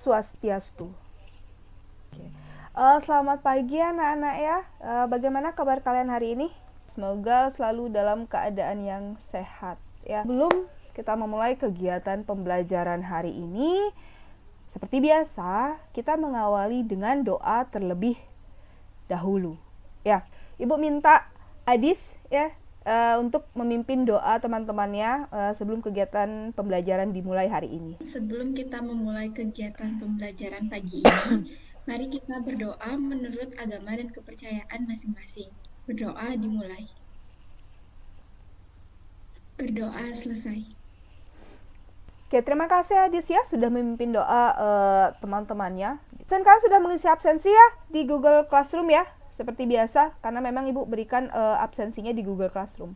Swastiastu. Selamat pagi anak-anak ya. Bagaimana kabar kalian hari ini? Semoga selalu dalam keadaan yang sehat ya. Sebelum kita memulai kegiatan pembelajaran hari ini, seperti biasa, kita mengawali dengan doa terlebih dahulu. Ya, Ibu minta Adis ya untuk memimpin doa teman-temannya sebelum kegiatan pembelajaran dimulai hari ini. Sebelum kita memulai kegiatan pembelajaran pagi ini, mari kita berdoa menurut agama dan kepercayaan masing-masing. Berdoa dimulai. Berdoa selesai. Oke, terima kasih Adis ya sudah memimpin doa teman-temannya. Dan kalian sudah mengisi absensi ya di Google Classroom ya, seperti biasa, karena memang Ibu berikan absensinya di Google Classroom.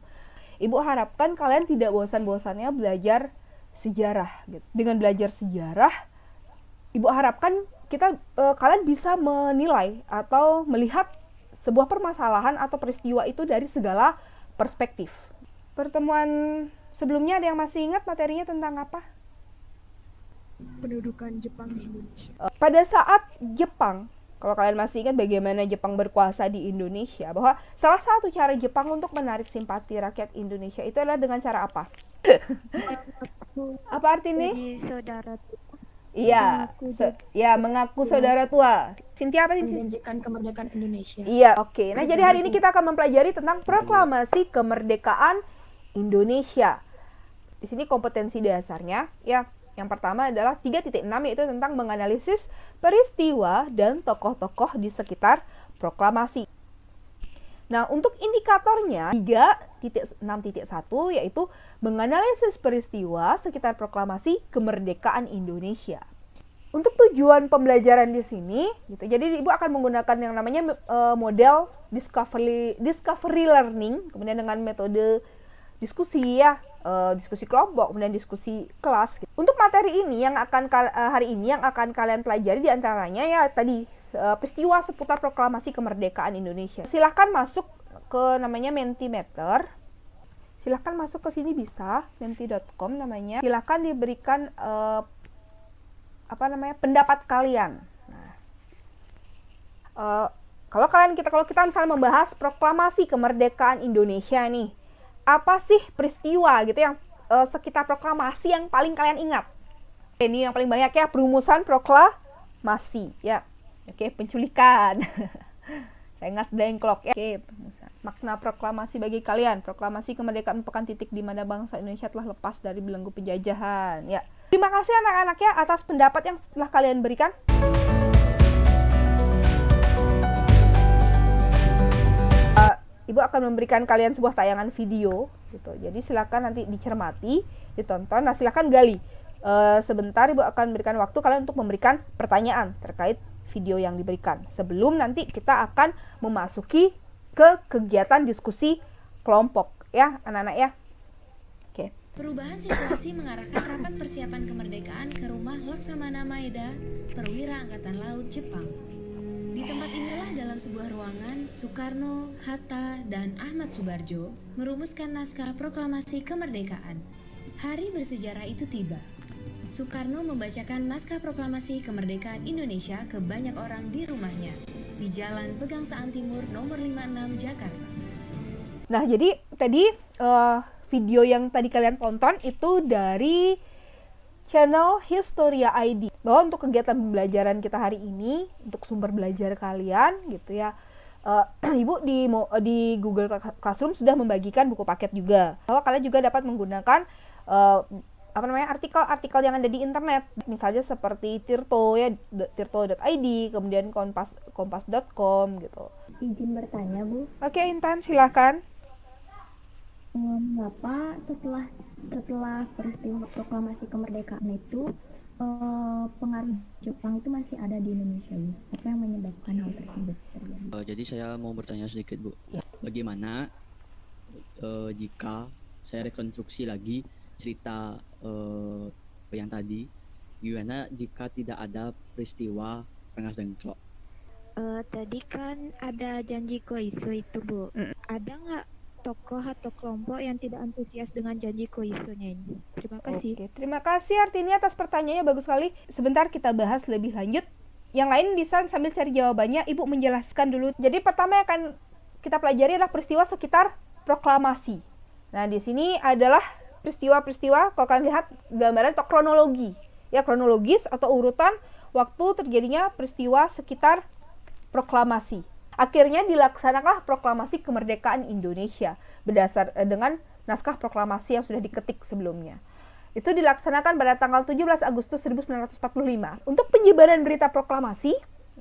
Ibu harapkan kalian tidak bosan-bosannya belajar sejarah. Gitu. Dengan belajar sejarah, Ibu harapkan kalian bisa menilai atau melihat sebuah permasalahan atau peristiwa itu dari segala perspektif. Pertemuan sebelumnya ada yang masih ingat materinya tentang apa? Pendudukan Jepang di Indonesia. Pada saat Jepang, kalau kalian masih ingat bagaimana Jepang berkuasa di Indonesia, bahwa salah satu cara Jepang untuk menarik simpati rakyat Indonesia itu adalah dengan cara apa? Apa artinya? Jadi saudara Iya, mengaku saudara tua. Cynthia apa sih? Menjanjikan kemerdekaan Indonesia. Iya, oke. Nah, jadi hari ini kita akan mempelajari tentang proklamasi kemerdekaan Indonesia. Di sini kompetensi dasarnya, ya. Yang pertama adalah 3.6 yaitu tentang menganalisis peristiwa dan tokoh-tokoh di sekitar proklamasi. Nah, untuk indikatornya 3.6.1 yaitu menganalisis peristiwa sekitar proklamasi kemerdekaan Indonesia. Untuk tujuan pembelajaran di sini, gitu. Jadi Ibu akan menggunakan yang namanya model discovery learning, kemudian dengan metode diskusi ya, diskusi kelompok, kemudian diskusi kelas. Gitu. Untuk materi ini yang akan hari ini yang akan kalian pelajari diantaranya ya tadi peristiwa seputar proklamasi kemerdekaan Indonesia. Silahkan masuk ke namanya Mentimeter. Silahkan masuk ke sini bisa menti.com namanya. Silahkan diberikan pendapat kalian. Nah, kalau kita misalnya membahas proklamasi kemerdekaan Indonesia nih, apa sih peristiwa gitu yang sekitar proklamasi yang paling kalian ingat? Ini yang paling banyak ya, perumusan proklamasi ya. Oke, penculikan. Rengas dengklok ya. Oke, makna proklamasi bagi kalian. Proklamasi kemerdekaan merupakan titik di mana bangsa Indonesia telah lepas dari belenggu penjajahan ya. Terima kasih anak-anak ya atas pendapat yang telah kalian berikan. Ibu akan memberikan kalian sebuah tayangan video gitu. Jadi silakan nanti dicermati, ditonton. Nah, silakan gali. Sebentar Ibu akan memberikan waktu kalian untuk memberikan pertanyaan terkait video yang diberikan. Sebelum nanti kita akan memasuki ke kegiatan diskusi kelompok ya, anak-anak ya. Oke. Perubahan situasi mengarahkan rapat persiapan kemerdekaan ke rumah Laksamana Maeda, Perwira Angkatan Laut Jepang. Di tempat inilah dalam sebuah ruangan, Soekarno, Hatta, dan Ahmad Subarjo merumuskan naskah proklamasi kemerdekaan. Hari bersejarah itu tiba. Soekarno membacakan naskah proklamasi kemerdekaan Indonesia ke banyak orang di rumahnya, di Jalan Pegangsaan Timur nomor 56 Jakarta. Nah, jadi tadi video yang tadi kalian tonton itu dari channel Historia ID. Bahwa untuk kegiatan pembelajaran kita hari ini, untuk sumber belajar kalian gitu ya, Ibu di Google Classroom sudah membagikan buku paket juga. Bahwa kalian juga dapat menggunakan artikel-artikel yang ada di internet, misalnya seperti Tirto ya, tirto.id, kemudian kompas.com gitu. izin bertanya Bu, Oke, Intan silahkan. mengapa setelah peristiwa proklamasi kemerdekaan itu pengaruh Jepang itu masih ada di Indonesia Bu? Apa yang menyebabkan hal tersebut terjadi? Jadi saya mau bertanya sedikit Bu, bagaimana jika saya rekonstruksi lagi cerita yang tadi, gimana jika tidak ada peristiwa Rengas Dengklok? Tadi kan ada janji Koiso itu Bu, ada nggak tokoh atau kelompok yang tidak antusias dengan janji Koisonya ini. Terima kasih. Oke, terima kasih Artini atas pertanyaannya, bagus sekali. Sebentar kita bahas lebih lanjut. Yang lain bisa sambil cari jawabannya, Ibu menjelaskan dulu. Jadi pertama yang akan kita pelajari adalah peristiwa sekitar proklamasi. Nah, di sini adalah peristiwa-peristiwa, kalau kalian lihat gambaran atau kronologi. Ya, kronologis atau urutan waktu terjadinya peristiwa sekitar proklamasi. Akhirnya dilaksanakanlah proklamasi kemerdekaan Indonesia berdasar dengan naskah proklamasi yang sudah diketik sebelumnya. Itu dilaksanakan pada tanggal 17 Agustus 1945. Untuk penyebaran berita proklamasi,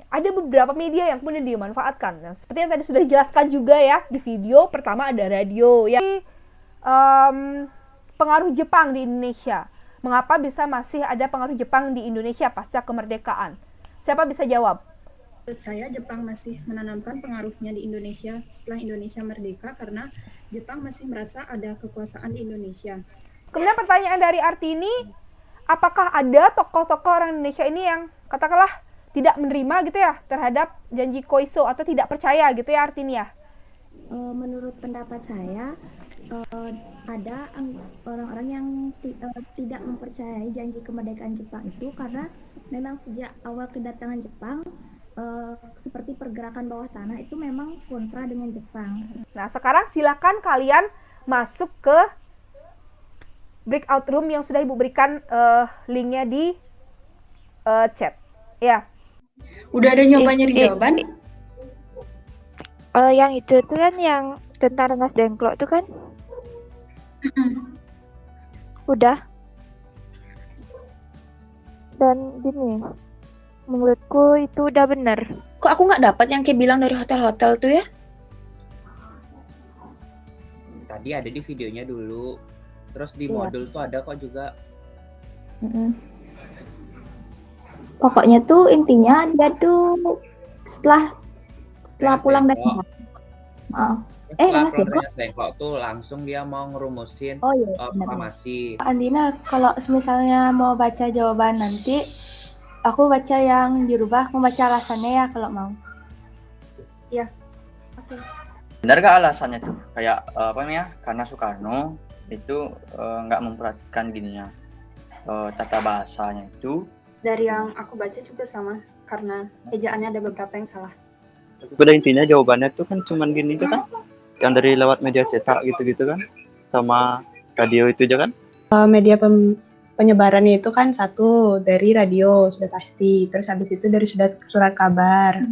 ada beberapa media yang kemudian dimanfaatkan. Nah, seperti yang tadi sudah dijelaskan juga ya di video, pertama ada radio. Ya. Pengaruh Jepang di Indonesia. Mengapa bisa masih ada pengaruh Jepang di Indonesia pasca kemerdekaan? Siapa bisa jawab? Menurut saya Jepang masih menanamkan pengaruhnya di Indonesia setelah Indonesia merdeka karena Jepang masih merasa ada kekuasaan di Indonesia. Kemudian pertanyaan dari Artini, apakah ada tokoh-tokoh orang Indonesia ini yang katakanlah tidak menerima gitu ya terhadap janji Koiso atau tidak percaya gitu ya Artini ya? Menurut pendapat saya, ada orang-orang yang tidak mempercayai janji kemerdekaan Jepang itu karena memang sejak awal kedatangan Jepang, seperti pergerakan bawah tanah itu memang kontra dengan Jepang. Nah, sekarang silakan kalian masuk ke breakout room yang sudah Ibu berikan linknya di chat. Ya. Udah ada nyobanya di jawaban? Yang itu tuh kan yang tentang Rengas Dengklok tuh kan? Udah. Dan gini, menurutku itu udah bener. Kok aku nggak dapat yang kayak bilang dari hotel-hotel tuh ya? Tadi ada di videonya dulu. Terus di modul tuh ada kok juga. Pokoknya tuh intinya dia tuh setelah pulang dari Setelah Rengas Dengklok tuh langsung dia mau ngerumusin proklamasi. Andina, kalau misalnya mau baca jawaban nanti, aku baca yang dirubah, mau baca alasannya ya kalau mau. Iya. Oke. Benar gak alasannya tuh? Kayak apa namanya? Karena Soekarno itu nggak memperhatikan gininya tata bahasanya itu. Dari yang aku baca juga sama, karena ejaannya ada beberapa yang salah. Pada intinya jawabannya tuh kan cuman gini tuh kan, yang dari lewat media cetak gitu-gitu kan, sama radio itu aja kan. Media penyebarannya itu kan satu dari radio sudah pasti, terus habis itu dari surat kabar.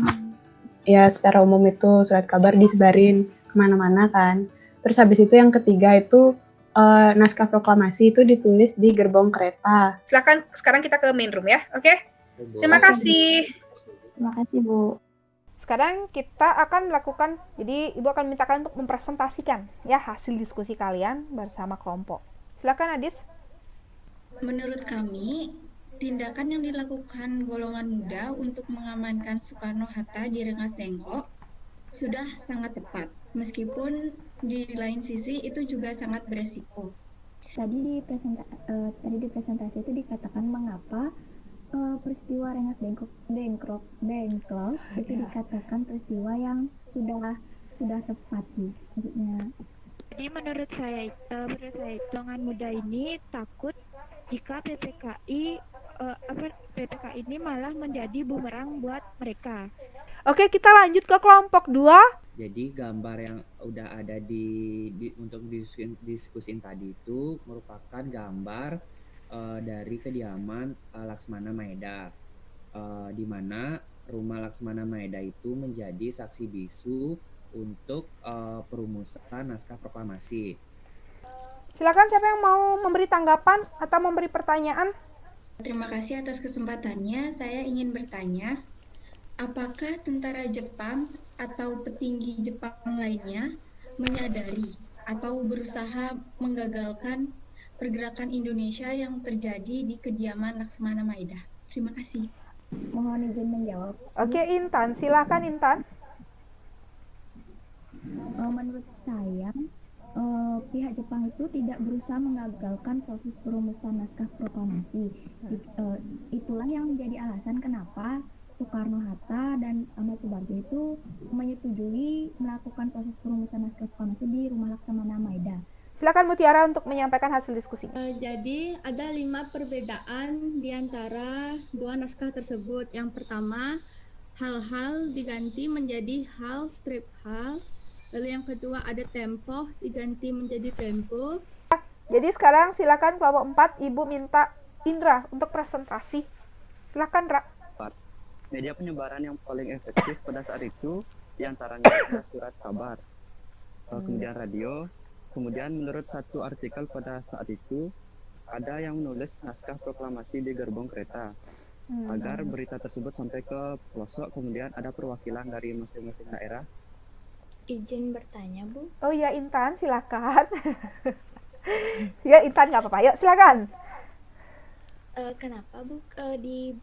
Ya secara umum itu surat kabar disebarin kemana-mana kan. Terus habis itu yang ketiga itu naskah proklamasi itu ditulis di gerbong kereta. Silakan sekarang kita ke main room ya, oke? Terima kasih. Terima kasih Bu. Sekarang kita akan melakukan, jadi Ibu akan minta kalian untuk mempresentasikan ya hasil diskusi kalian bersama kelompok. Silakan Adis. Menurut kami, tindakan yang dilakukan golongan muda untuk mengamankan Soekarno-Hatta di Rengas Dengklok sudah sangat tepat, meskipun di lain sisi itu juga sangat beresiko. Tadi di presentasi itu dikatakan mengapa peristiwa Rengas Dengklok itu dikatakan peristiwa yang sudah tepat sih, maksudnya. Jadi menurut saya golongan muda ini takut jika PPKI ini malah menjadi bumerang buat mereka. Oke, kita lanjut ke kelompok 2. Jadi gambar yang udah ada untuk diskusin tadi itu merupakan gambar dari kediaman Laksmana Maeda, di mana rumah Laksmana Maeda itu menjadi saksi bisu untuk perumusan naskah proklamasi. Silakan siapa yang mau memberi tanggapan atau memberi pertanyaan? Terima kasih atas kesempatannya. Saya ingin bertanya, apakah tentara Jepang atau petinggi Jepang lainnya menyadari atau berusaha menggagalkan pergerakan Indonesia yang terjadi di kediaman Laksmana Maeda? Terima kasih. Mohon izin menjawab. Oke, Intan. Silakan Intan. Menurut saya, pihak Jepang itu tidak berusaha mengagalkan proses perumusan naskah proklamasi. Itulah yang menjadi alasan kenapa Soekarno-Hatta dan Ahmad Subarjo itu menyetujui melakukan proses perumusan naskah proklamasi di Rumah Laksamana Maeda. Silakan Mutiara untuk menyampaikan hasil diskusinya. Jadi ada 5 perbedaan di antara dua naskah tersebut. Yang pertama, hal-hal diganti menjadi hal strip hal. Lalu yang kedua ada tempo diganti menjadi tempo. Jadi sekarang silakan kelompok 4 Ibu minta Indra untuk presentasi. Silakan, Ra. Media penyebaran yang paling efektif pada saat itu diantaranya adalah surat kabar, kemudian radio, kemudian menurut satu artikel pada saat itu ada yang menulis naskah proklamasi di gerbong kereta agar berita tersebut sampai ke pelosok, kemudian ada perwakilan dari masing-masing daerah. Izin bertanya, Bu. Oh ya, Intan, silakan. Ya, Intan nggak apa-apa. Yuk, silakan. Kenapa, Bu, di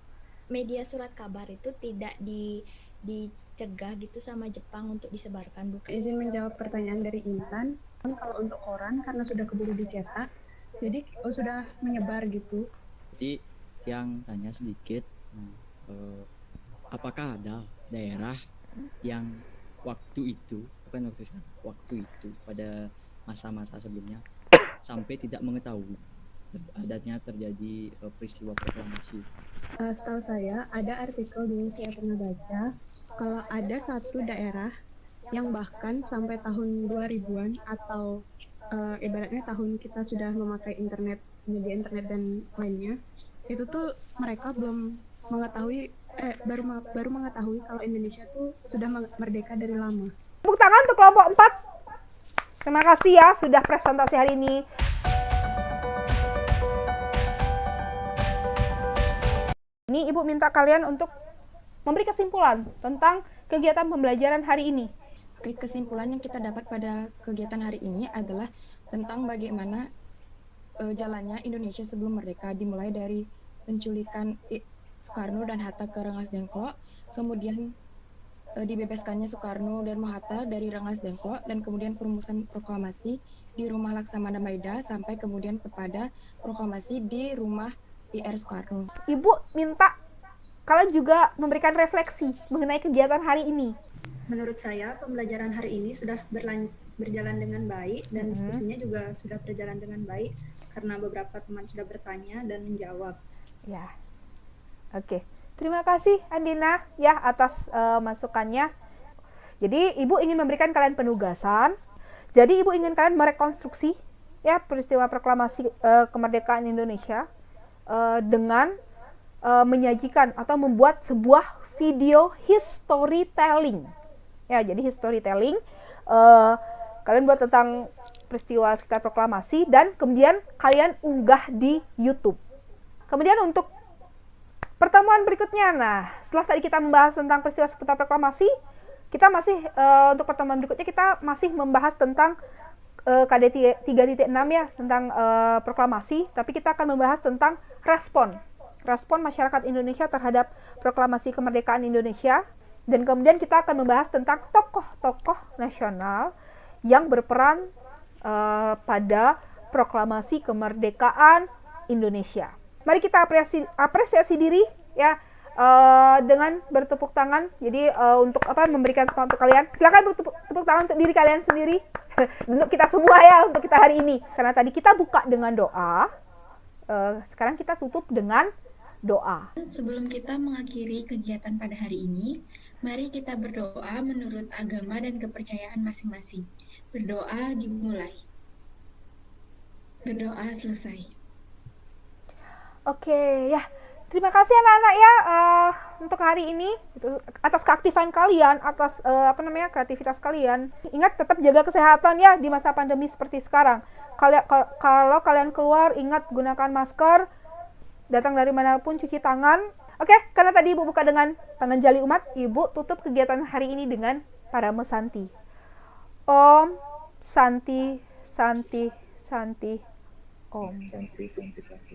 media surat kabar itu tidak dicegah gitu sama Jepang untuk disebarkan, Bu? Izin menjawab pertanyaan dari Intan. Kalau untuk koran karena sudah keburu dicetak, jadi sudah menyebar gitu. Jadi yang tanya sedikit, apakah ada daerah yang waktu itu, bukan waktu itu pada masa-masa sebelumnya sampai tidak mengetahui adanya terjadi peristiwa proklamasi? Setahu saya ada artikel dulu saya pernah baca kalau ada satu daerah yang bahkan sampai tahun 2000-an atau ibaratnya tahun kita sudah memakai internet, media internet dan lainnya, itu tuh mereka belum mengetahui baru mengetahui kalau Indonesia tuh sudah merdeka dari lama. Tepuk tangan untuk kelompok 4. Terima kasih ya sudah presentasi hari ini. Ini Ibu minta kalian untuk memberi kesimpulan tentang kegiatan pembelajaran hari ini. Oke, kesimpulan yang kita dapat pada kegiatan hari ini adalah tentang bagaimana jalannya Indonesia sebelum merdeka, dimulai dari penculikan Soekarno dan Hatta ke Rengas Dengklok, kemudian dibebaskannya Soekarno dan Hatta dari Rengas Dengklok, dan kemudian perumusan proklamasi di Rumah Laksamana Maeda sampai kemudian kepada proklamasi di Rumah IR Soekarno. Ibu minta kalian juga memberikan refleksi mengenai kegiatan hari ini. Menurut saya pembelajaran hari ini sudah berjalan dengan baik dan diskusinya juga sudah berjalan dengan baik karena beberapa teman sudah bertanya dan menjawab. Ya, oke. Terima kasih Andina ya atas masukannya. Jadi Ibu ingin memberikan kalian penugasan. Jadi Ibu ingin kalian merekonstruksi ya peristiwa proklamasi kemerdekaan Indonesia dengan menyajikan atau membuat sebuah video storytelling. Ya, jadi storytelling kalian buat tentang peristiwa sekitar proklamasi dan kemudian kalian unggah di YouTube. Kemudian untuk pertemuan berikutnya, nah setelah tadi kita membahas tentang peristiwa seputar proklamasi, kita masih untuk pertemuan berikutnya kita masih membahas tentang KD 3.6 ya, tentang proklamasi, tapi kita akan membahas tentang respon masyarakat Indonesia terhadap proklamasi kemerdekaan Indonesia, dan kemudian kita akan membahas tentang tokoh-tokoh nasional yang berperan pada proklamasi kemerdekaan Indonesia. Mari kita apresiasi diri ya dengan bertepuk tangan. Jadi untuk memberikan semangat untuk kalian. Silakan bertepuk tangan untuk diri kalian sendiri. Untuk kita semua ya, untuk kita hari ini. Karena tadi kita buka dengan doa, sekarang kita tutup dengan doa. Sebelum kita mengakhiri kegiatan pada hari ini, mari kita berdoa menurut agama dan kepercayaan masing-masing. Berdoa dimulai. Berdoa selesai. Oke, ya. Terima kasih anak-anak ya untuk hari ini atas keaktifan kalian, atas kreativitas kalian. Ingat tetap jaga kesehatan ya di masa pandemi seperti sekarang. Kalau kalian keluar, ingat gunakan masker. Datang dari manapun cuci tangan. Oke, karena tadi Ibu buka dengan tangan jali umat, Ibu tutup kegiatan hari ini dengan Parama Santi. Om Santi Santi Santi Om. Santi Santi Santi.